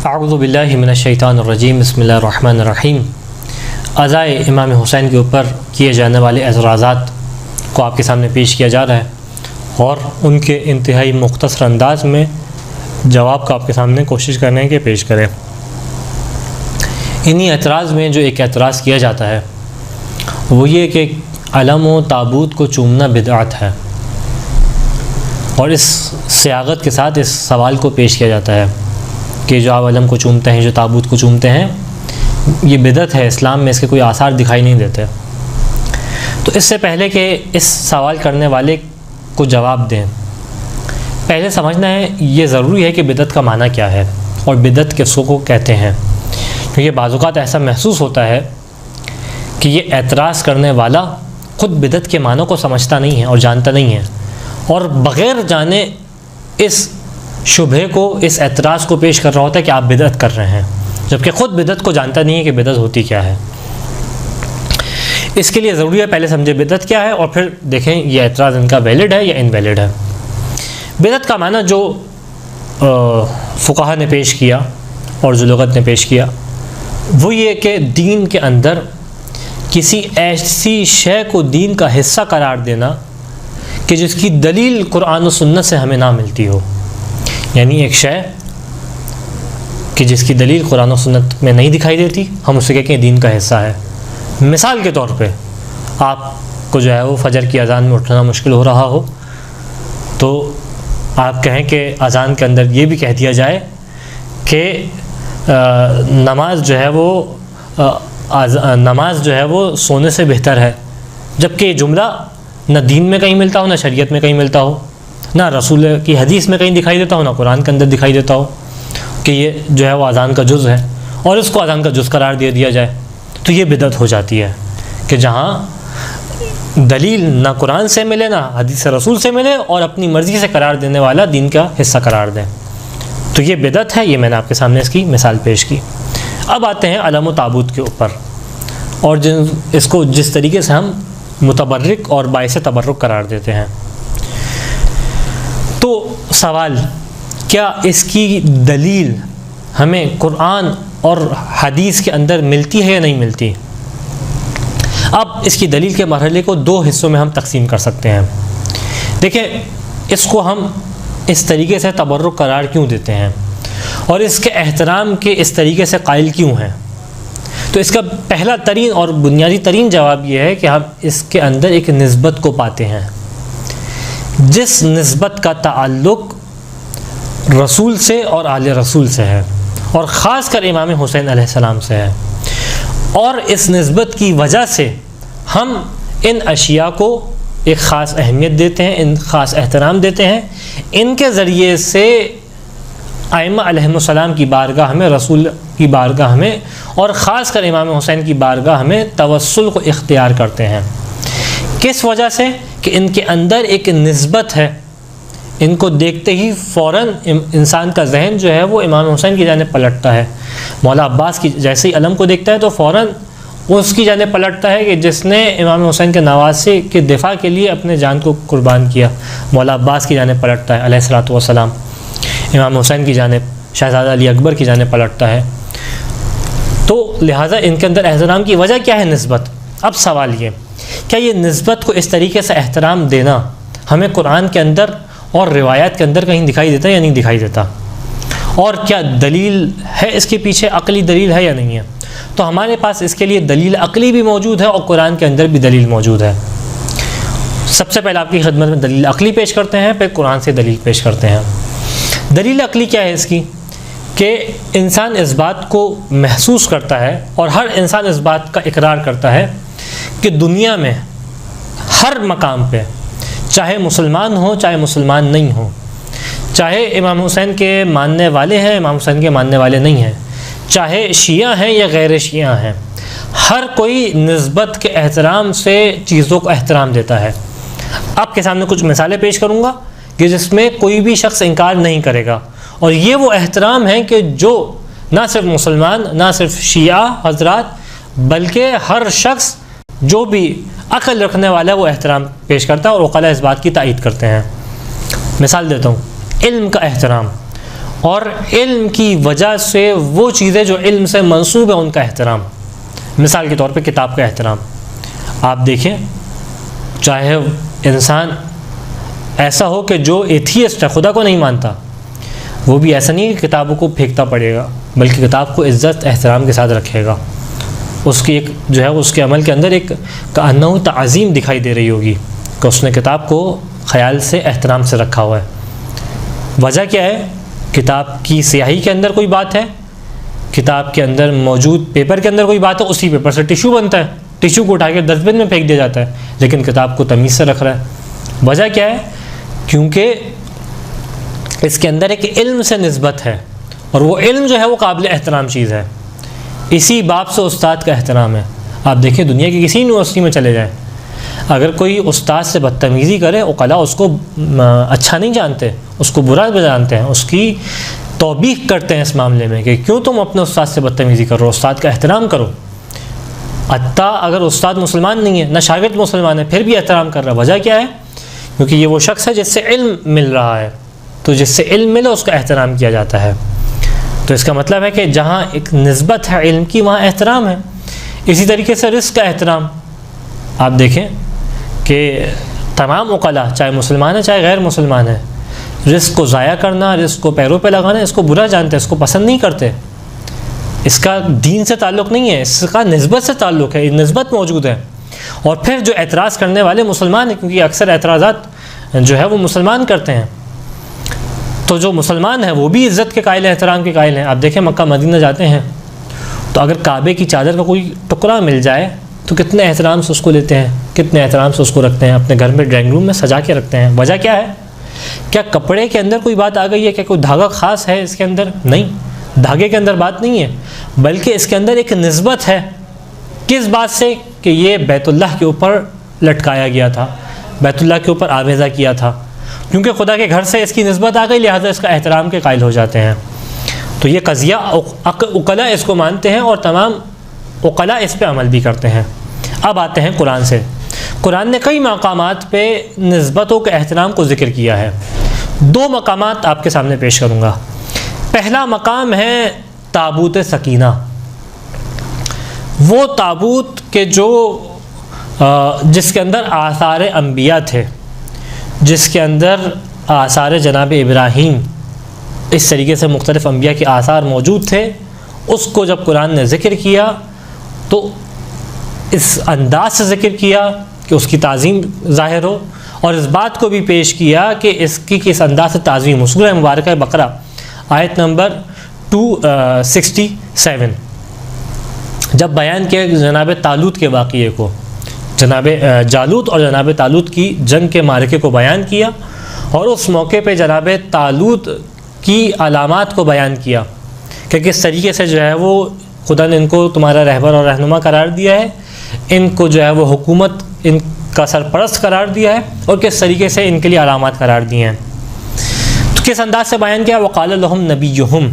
اعوذ باللہ من الشیطان الرجیم بسم اللہ الرحمن الرحیم۔ عزائے امام حسین کے اوپر کیے جانے والے اعتراضات کو آپ کے سامنے پیش کیا جا رہا ہے اور ان کے انتہائی مختصر انداز میں جواب کا آپ کے سامنے کوشش کرنے کے پیش کریں۔ انہی اعتراض میں جو ایک اعتراض کیا جاتا ہے وہ یہ کہ علم و تابوت کو چومنا بدعت ہے، اور اس صیاغت کے ساتھ اس سوال کو پیش کیا جاتا ہے کہ جو آپ علم کو چومتے ہیں، جو تابوت کو چومتے ہیں، یہ بدعت ہے، اسلام میں اس کے کوئی آثار دکھائی نہیں دیتے۔ تو اس سے پہلے کہ اس سوال کرنے والے کو جواب دیں، پہلے سمجھنا ہے یہ ضروری ہے کہ بدعت کا معنی کیا ہے اور بدعت کس کو کہتے ہیں، کیونکہ بعض اوقات ایسا محسوس ہوتا ہے کہ یہ اعتراض کرنے والا خود بدعت کے معنی کو سمجھتا نہیں ہے اور جانتا نہیں ہے، اور بغیر جانے اس شبہے کو، اس اعتراض کو پیش کر رہا ہوتا ہے کہ آپ بدعت کر رہے ہیں، جبکہ خود بدعت کو جانتا نہیں ہے کہ بدعت ہوتی کیا ہے۔ اس کے لیے ضروری ہے پہلے سمجھے بدعت کیا ہے اور پھر دیکھیں یہ اعتراض ان کا ویلڈ ہے یا انویلڈ ہے۔ بدعت کا معنی جو فقہا نے پیش کیا اور جو لغت نے پیش کیا وہ یہ کہ دین کے اندر کسی ایسی شے کو دین کا حصہ قرار دینا کہ جس کی دلیل قرآن و سنت سے ہمیں نہ ملتی ہو، یعنی ایک شے کہ جس کی دلیل قرآن و سنت میں نہیں دکھائی دیتی، ہم اسے کہتے ہیں دین کا حصہ ہے۔ مثال کے طور پہ آپ کو جو ہے وہ فجر کی اذان میں اٹھنا مشکل ہو رہا ہو تو آپ کہیں کہ اذان کے اندر یہ بھی کہہ دیا جائے کہ نماز جو ہے وہ سونے سے بہتر ہے، جبکہ یہ جملہ نہ دین میں کہیں ملتا ہو، نہ شریعت میں کہیں ملتا ہو، نہ رسول کی حدیث میں کہیں دکھائی دیتا ہو، نہ قرآن کے اندر دکھائی دیتا ہو کہ یہ جو ہے وہ اذان کا جز ہے، اور اس کو اذان کا جز قرار دے دیا جائے، تو یہ بدعت ہو جاتی ہے کہ جہاں دلیل نہ قرآن سے ملے نہ حدیث رسول سے ملے اور اپنی مرضی سے قرار دینے والا دین کا حصہ قرار دے، تو یہ بدعت ہے۔ یہ میں نے آپ کے سامنے اس کی مثال پیش کی۔ اب آتے ہیں علم و تابوت کے اوپر، اور اس کو جس طریقے سے ہم متبرک اور باعث تبرک قرار دیتے ہیں۔ تو سوال، کیا اس کی دلیل ہمیں قرآن اور حدیث کے اندر ملتی ہے یا نہیں ملتی؟ اب اس کی دلیل کے مرحلے کو دو حصوں میں ہم تقسیم کر سکتے ہیں۔ دیکھیں، اس کو ہم اس طریقے سے تبرک قرار کیوں دیتے ہیں اور اس کے احترام کے اس طریقے سے قائل کیوں ہیں؟ تو اس کا پہلا ترین اور بنیادی ترین جواب یہ ہے کہ ہم اس کے اندر ایک نسبت کو پاتے ہیں، جس نسبت کا تعلق رسول سے اور آل رسول سے ہے، اور خاص کر امام حسین علیہ السلام سے ہے، اور اس نسبت کی وجہ سے ہم ان اشیاء کو ایک خاص اہمیت دیتے ہیں، ان خاص احترام دیتے ہیں۔ ان کے ذریعے سے ائمہ علیہم السلام کی بارگاہ میں، رسول کی بارگاہ میں، اور خاص کر امام حسین کی بارگاہ میں توسل کو اختیار کرتے ہیں۔ کس وجہ سے؟ کہ ان کے اندر ایک نسبت ہے، ان کو دیکھتے ہی فوراً انسان کا ذہن جو ہے وہ امام حسین کی جانب پلٹتا ہے۔ مولا عباس کی جیسے ہی علم کو دیکھتا ہے تو فوراً اس کی جانب پلٹتا ہے کہ جس نے امام حسین کے نواسے کے دفاع کے لیے اپنے جان کو قربان کیا، مولا عباس کی جانب پلٹتا ہے علیہ الصلوۃ والسلام، امام حسین کی جانب، شہزادہ علی اکبر کی جانب پلٹتا ہے۔ تو لہٰذا ان کے اندر احترام کی وجہ کیا ہے؟ نسبت۔ اب سوال یہ، کیا یہ نسبت کو اس طریقے سے احترام دینا ہمیں قرآن کے اندر اور روایات کے اندر کہیں دکھائی دیتا ہے یا نہیں دکھائی دیتا؟ اور کیا دلیل ہے اس کے پیچھے، عقلی دلیل ہے یا نہیں ہے؟ تو ہمارے پاس اس کے لیے دلیل عقلی بھی موجود ہے اور قرآن کے اندر بھی دلیل موجود ہے۔ سب سے پہلے آپ کی خدمت میں دلیل عقلی پیش کرتے ہیں، پھر قرآن سے دلیل پیش کرتے ہیں۔ دلیل عقلی کیا ہے اس کی؟ کہ انسان اس بات کو محسوس کرتا ہے اور ہر انسان اس بات کا اقرار کرتا ہے کہ دنیا میں ہر مقام پہ، چاہے مسلمان ہو چاہے مسلمان نہیں ہو، چاہے امام حسین کے ماننے والے ہیں امام حسین کے ماننے والے نہیں ہیں، چاہے شیعہ ہیں یا غیر شیعہ ہیں، ہر کوئی نسبت کے احترام سے چیزوں کو احترام دیتا ہے۔ آپ کے سامنے کچھ مثالیں پیش کروں گا کہ جس میں کوئی بھی شخص انکار نہیں کرے گا، اور یہ وہ احترام ہے کہ جو نہ صرف مسلمان، نہ صرف شیعہ حضرات، بلکہ ہر شخص جو بھی عقل رکھنے والا ہے وہ احترام پیش کرتا ہے، اور عقلاء اس بات کی تائید کرتے ہیں۔ مثال دیتا ہوں، علم کا احترام۔ اور علم کی وجہ سے وہ چیزیں جو علم سے منسوب ہیں ان کا احترام. مثال کے طور پہ کتاب کا احترام. آپ دیکھیں چاہے انسان ایسا ہو کہ جو ایتھیسٹ ہے, خدا کو نہیں مانتا, وہ بھی ایسا نہیں کہ کتابوں کو پھینکتا پڑے گا, بلکہ کتاب کو عزت احترام کے ساتھ رکھے گا. اس کی ایک جو ہے اس کے عمل کے اندر ایک کأنہ تعظیم دکھائی دے رہی ہوگی کہ اس نے کتاب کو خیال سے احترام سے رکھا ہوا ہے. وجہ کیا ہے؟ کتاب کی سیاہی کے اندر کوئی بات ہے, کتاب کے اندر موجود پیپر کے اندر کوئی بات ہے, اسی پیپر سے ٹیشو بنتا ہے, ٹیشو کو اٹھا کے ڈسٹ بن میں پھینک دیا جاتا ہے, لیکن کتاب کو تمیز سے رکھ رہا ہے. وجہ کیا ہے؟ کیونکہ اس کے اندر ایک علم سے نسبت ہے, اور وہ علم جو ہے وہ قابل احترام چیز ہے. اسی باب سے استاد کا احترام ہے. آپ دیکھیں دنیا کی کسی یونیورسٹی میں چلے جائیں, اگر کوئی استاد سے بدتمیزی کرے, عقلاء اس کو اچھا نہیں جانتے, اس کو برا جانتے ہیں, اس کی توبیخ کرتے ہیں اس معاملے میں کہ کیوں تم اپنے استاد سے بدتمیزی کر رہے ہو, استاد کا احترام کرو. حتیٰ اگر استاد مسلمان نہیں ہے, نہ شاگرد مسلمان ہے, پھر بھی احترام کر رہا ہے. وجہ کیا ہے؟ کیونکہ یہ وہ شخص ہے جس سے علم مل رہا ہے, تو جس سے علم ملے اس کا احترام کیا جاتا ہے. تو اس کا مطلب ہے کہ جہاں ایک نسبت ہے علم کی, وہاں احترام ہے. اسی طریقے سے رزق کا احترام. آپ دیکھیں کہ تمام عقلاء چاہے مسلمان ہیں چاہے غیر مسلمان ہیں, رزق کو ضائع کرنا, رزق کو پیروں پہ لگانا, اس کو برا جانتے ہیں, اس کو پسند نہیں کرتے. اس کا دین سے تعلق نہیں ہے, اس کا نسبت سے تعلق ہے, نسبت موجود ہے. اور پھر جو اعتراض کرنے والے مسلمان ہیں, کیونکہ اکثر اعتراضات جو ہے وہ مسلمان کرتے ہیں, تو جو مسلمان ہیں وہ بھی عزت کے قائل ہیں, احترام کے قائل ہیں. آپ دیکھیں مکہ مدینہ جاتے ہیں تو اگر کعبے کی چادر کا کوئی ٹکڑا مل جائے تو کتنے احترام سے اس کو لیتے ہیں, کتنے احترام سے اس کو رکھتے ہیں, اپنے گھر میں ڈرائنگ روم میں سجا کے رکھتے ہیں. وجہ کیا ہے؟ کیا کپڑے کے اندر کوئی بات آ گئی ہے, کیا کوئی دھاگا خاص ہے اس کے اندر؟ نہیں, دھاگے کے اندر بات نہیں ہے, بلکہ اس کے اندر ایک نسبت ہے. کس بات سے؟ کہ یہ بیت اللہ کے اوپر لٹکایا گیا تھا, بیت اللہ کے اوپر آویزہ کیا تھا. کیونکہ خدا کے گھر سے اس کی نسبت آ گئی, لہٰذا اس کا احترام کے قائل ہو جاتے ہیں. تو یہ قضیہ عقلاء اس کو مانتے ہیں, اور تمام عقلاء اس پہ عمل بھی کرتے ہیں. اب آتے ہیں قرآن سے. قرآن نے کئی مقامات پہ نسبتوں کے احترام کو ذکر کیا ہے. 2 مقامات آپ کے سامنے پیش کروں گا. پہلا مقام ہے تابوت سکینہ. وہ تابوت کے جو جس کے اندر آثار انبیاء تھے, جس کے اندر آثار جناب ابراہیم, اس طریقے سے مختلف انبیاء کے آثار موجود تھے, اس کو جب قرآن نے ذکر کیا تو اس انداز سے ذکر کیا کہ اس کی تعظیم ظاہر ہو, اور اس بات کو بھی پیش کیا کہ اس کی کس انداز سے تعظیم ہو. سورہ مبارکہ بقرہ آیت نمبر 267 جب بیان کیا جناب طالوت کے واقعے کو, جناب جالوت اور جناب طالوت کی جنگ کے معرکے کو بیان کیا, اور اس موقع پہ جناب طالوت کی علامات کو بیان کیا کہ کس طریقے سے جو ہے وہ خدا نے ان کو تمہارا رہبر اور رہنما قرار دیا ہے, ان کو جو ہے وہ حکومت ان کا سرپرست قرار دیا ہے, اور کس طریقے سے ان کے لیے علامات قرار دیے ہیں. تو کس انداز سے بیان کیا؟ وقال لهم نبیہم,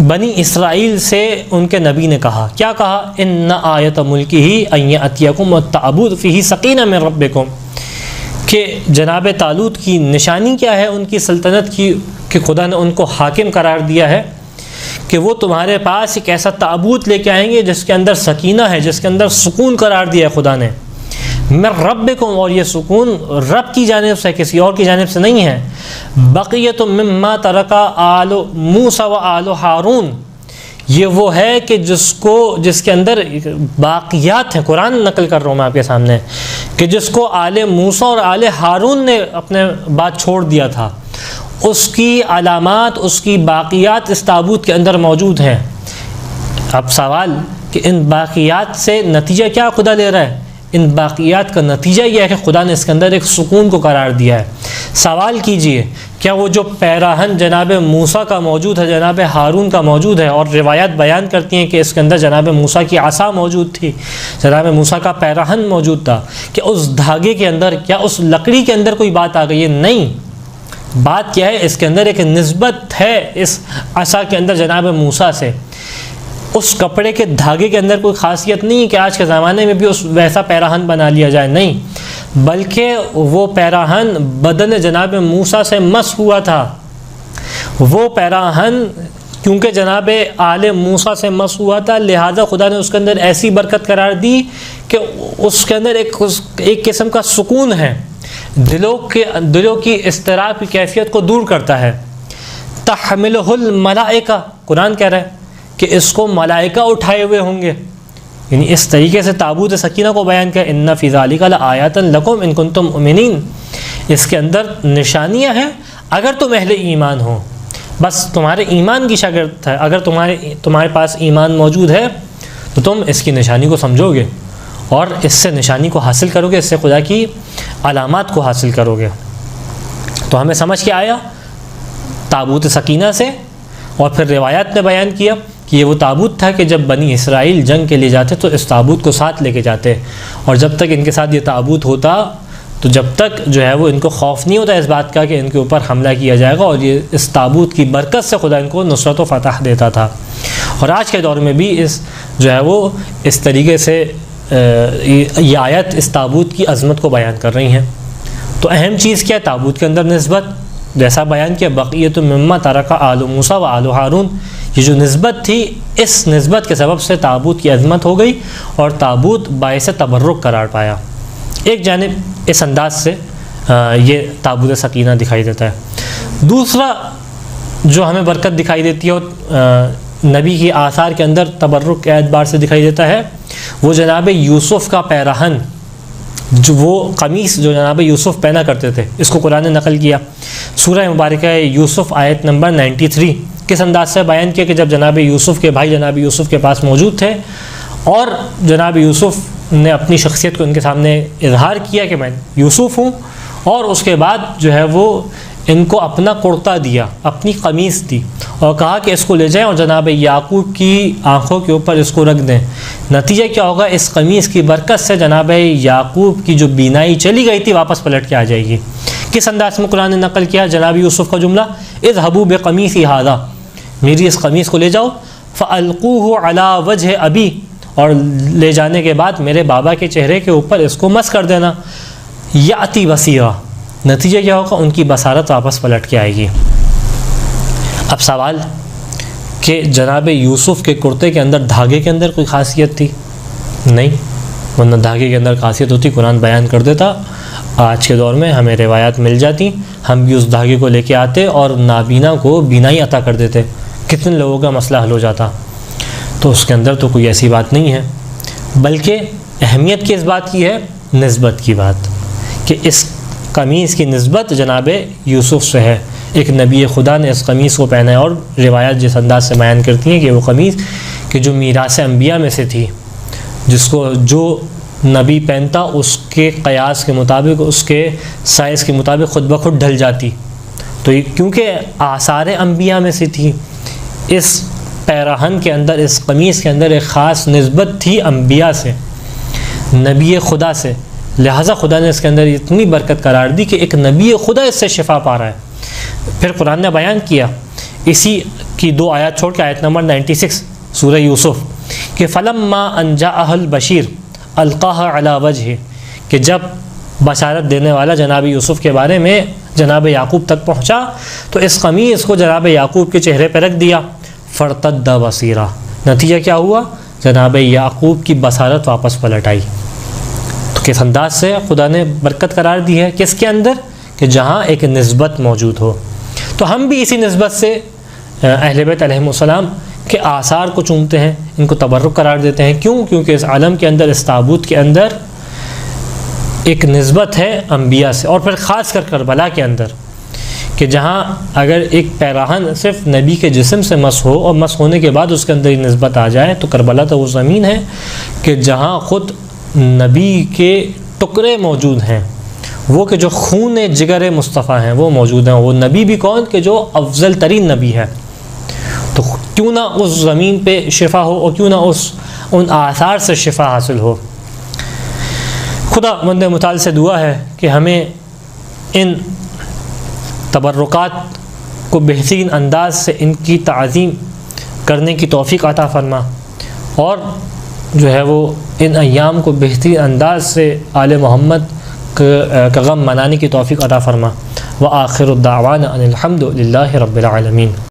بنی اسرائیل سے ان کے نبی نے کہا, کیا کہا؟ ان آیت ملکہ ان یأتیکم التابوت فیہ سکینہ من ربکم, کہ جناب طالوت کی نشانی کیا ہے ان کی سلطنت کی, کہ خدا نے ان کو حاکم قرار دیا ہے کہ وہ تمہارے پاس ایک ایسا تابوت لے کے آئیں گے جس کے اندر سکینہ ہے, جس کے اندر سکون قرار دیا ہے خدا نے. من ربکم, اور یہ سکون رب کی جانب سے, کسی اور کی جانب سے نہیں ہے. بقیۃ مما ترک آل موسیٰ و آل ہارون, یہ وہ ہے کہ جس کے اندر باقیات ہیں, قرآن نقل کر رہا ہوں میں آپ کے سامنے, کہ جس کو آل موسیٰ اور آل ہارون نے اپنے بعد چھوڑ دیا تھا, اس کی علامات, اس کی باقیات اس تابوت کے اندر موجود ہیں. اب سوال کہ ان باقیات سے نتیجہ کیا خدا لے رہا ہے؟ ان باقیات کا نتیجہ یہ ہے کہ خدا نے اس کے اندر ایک سکون کو قرار دیا ہے. سوال کیجئے, کیا وہ جو پیراہن جناب موسیٰ کا موجود ہے, جناب ہارون کا موجود ہے, اور روایات بیان کرتی ہیں کہ اس کے اندر جناب موسیٰ کی عصا موجود تھی, جناب موسیٰ کا پیراہن موجود تھا, کہ اس دھاگے کے اندر, کیا اس لکڑی کے اندر کوئی بات آ گئی ہے؟ نہیں. بات کیا ہے؟ اس کے اندر ایک نسبت ہے اس عصا کے اندر جناب موسیٰ سے. اس کپڑے کے دھاگے کے اندر کوئی خاصیت نہیں کہ آج کے زمانے میں بھی اس ویسا پیراہن بنا لیا جائے, نہیں, بلکہ وہ پیراہن بدن جناب موسیٰ سے مس ہوا تھا. وہ پیراہن کیونکہ جناب آل موسیٰ سے مس ہوا تھا، لہذا خدا نے اس کے اندر ایسی برکت قرار دی کہ اس کے اندر ایک قسم کا سکون ہے، دلوں کی اضطراب کی کیفیت کو دور کرتا ہے۔ تحملہ الملائکہ، قرآن کہہ رہا ہے کہ اس کو ملائکہ اٹھائے ہوئے ہوں گے، یعنی اس طریقے سے تابوت سکینہ کو بیان کیا، ان فی ذالک لآیات لکم ان کنتم مؤمنین، اس کے اندر نشانیاں ہیں اگر تم اہل ایمان ہو، بس تمہارے ایمان کی شاگرد ہے، اگر تمہارے پاس ایمان موجود ہے تو تم اس کی نشانی کو سمجھو گے اور اس سے نشانی کو حاصل کرو گے، اس سے خدا کی علامات کو حاصل کرو گے۔ تو ہمیں سمجھ کے آیا تابوت سکینہ سے، اور پھر روایات نے بیان کیا کہ یہ وہ تابوت تھا کہ جب بنی اسرائیل جنگ کے لیے جاتے تو اس تابوت کو ساتھ لے کے جاتے، اور جب تک ان کے ساتھ یہ تابوت ہوتا تو جب تک جو ہے وہ ان کو خوف نہیں ہوتا اس بات کا کہ ان کے اوپر حملہ کیا جائے گا، اور یہ اس تابوت کی برکت سے خدا ان کو نصرت و فتح دیتا تھا۔ اور آج کے دور میں بھی جو ہے وہ اس طریقے سے یہ آیت اس تابوت کی عظمت کو بیان کر رہی ہیں۔ تو اہم چیز کیا ہے؟ تابوت کے اندر نسبت، جیسا بیان کیا بقیۃ مما ترک آل موسیٰ و آل ہارون، یہ جو نسبت تھی اس نسبت کے سبب سے تابوت کی عظمت ہو گئی اور تابوت باعث تبرک قرار پایا۔ ایک جانب اس انداز سے یہ تابوت سکینہ دکھائی دیتا ہے۔ دوسرا جو ہمیں برکت دکھائی دیتی ہے نبی کی آثار کے اندر تبرک کے اعتبار سے دکھائی دیتا ہے، وہ جناب یوسف کا پیراہن، جو وہ قمیص جو جناب یوسف پہنا کرتے تھے، اس کو قرآن نے نقل کیا۔ سورہ مبارکہ یوسف آیت نمبر 93 کس انداز سے بیان کیا کہ جب جناب یوسف کے بھائی جناب یوسف کے پاس موجود تھے اور جناب یوسف نے اپنی شخصیت کو ان کے سامنے اظہار کیا کہ میں یوسف ہوں، اور اس کے بعد جو ہے وہ ان کو اپنا کرتا دیا، اپنی قمیص دی اور کہا کہ اس کو لے جائیں اور جناب یعقوب کی آنکھوں کے اوپر اس کو رکھ دیں۔ نتیجہ کیا ہوگا؟ اس قمیص کی برکت سے جناب یعقوب کی جو بینائی چلی گئی تھی واپس پلٹ کے آ جائے گی۔ کس انداز میں قرآن نے نقل کیا جناب یوسف کا جملہ؟ اذهبوا بقمیصی ھذا، میری اس قمیص کو لے جاؤ، فالقوه علی وجه ابی، اور لے جانے کے بعد میرے بابا کے چہرے کے اوپر اس کو مس کر دینا، یاتی بصیرا، نتیجہ کیا ہوگا؟ ان کی بصارت واپس پلٹ کے آئے گی۔ اب سوال کہ جناب یوسف کے کرتے کے اندر دھاگے کے اندر کوئی خاصیت تھی؟ نہیں، ورنہ دھاگے کے اندر خاصیت ہوتی قرآن بیان کر دیتا، آج کے دور میں ہمیں روایات مل جاتی، ہم بھی اس دھاگے کو لے کے آتے اور نابینا کو بینائی عطا کر دیتے، کتنے لوگوں کا مسئلہ حل ہو جاتا۔ تو اس کے اندر تو کوئی ایسی بات نہیں ہے، بلکہ اہمیت کی اس بات کی ہے، نسبت کی بات، کہ اس قمیص کی نسبت جناب یوسف سے ہے، ایک نبی خدا نے اس قمیص کو پہنا ہے، اور روایات جس انداز سے بیان کرتی ہیں کہ وہ قمیص کہ جو میراث انبیاء میں سے تھی، جس کو جو نبی پہنتا اس کے قیاس کے مطابق، اس کے سائز کے مطابق خود بخود ڈھل جاتی، تو کیونکہ آثار انبیاء میں سے تھی، اس پیراہن کے اندر، اس قمیص کے اندر ایک خاص نسبت تھی انبیاء سے، نبی خدا سے، لہٰذا خدا نے اس کے اندر اتنی برکت قرار دی کہ ایک نبی خدا اس سے شفا پا رہا ہے۔ پھر قرآن نے بیان کیا اسی کی 2 آیات چھوڑ کے آیت نمبر 96 سورہ یوسف کہ فلما ان جاءہ البشیر القاہ علی وجہ، کہ جب بشارت دینے والا جناب یوسف کے بارے میں جناب یعقوب تک پہنچا تو اس قمیص کو جناب یعقوب کے چہرے پہ رکھ دیا، فرتد بصیرا، نتیجہ کیا ہوا؟ جناب یعقوب کی بصارت واپس پلٹ آئی۔ تو کس انداز سے خدا نے برکت قرار دی ہے؟ کس کے اندر؟ کہ جہاں ایک نسبت موجود ہو۔ تو ہم بھی اسی نسبت سے اہل بیت علیہم السلام کے آثار کو چومتے ہیں، ان کو تبرک قرار دیتے ہیں۔ کیوں؟ کیونکہ اس عالم کے اندر، اس تابوت کے اندر ایک نسبت ہے انبیاء سے، اور پھر خاص کر کربلا کے اندر، کہ جہاں اگر ایک پیراہن صرف نبی کے جسم سے مس ہو اور مس ہونے کے بعد اس کے اندر یہ نسبت آ جائے، تو کربلا تو وہ زمین ہے کہ جہاں خود نبی کے ٹکڑے موجود ہیں، وہ کہ جو خون جگر مصطفیٰ ہیں وہ موجود ہیں۔ وہ نبی بھی کون؟ کہ جو افضل ترین نبی ہے۔ تو کیوں نہ اس زمین پہ شفا ہو، اور کیوں نہ ان آثار سے شفا حاصل ہو۔ خدا مند متعال سے دعا ہے کہ ہمیں ان تبرکات کو بہترین انداز سے ان کی تعظیم کرنے کی توفیق عطا فرما، اور جو ہے وہ ان ایام کو بہترین انداز سے آل محمد کا غم منانے کی توفیق عطا فرما۔ وآخر الدعوانا ان الحمد للہ رب العالمین.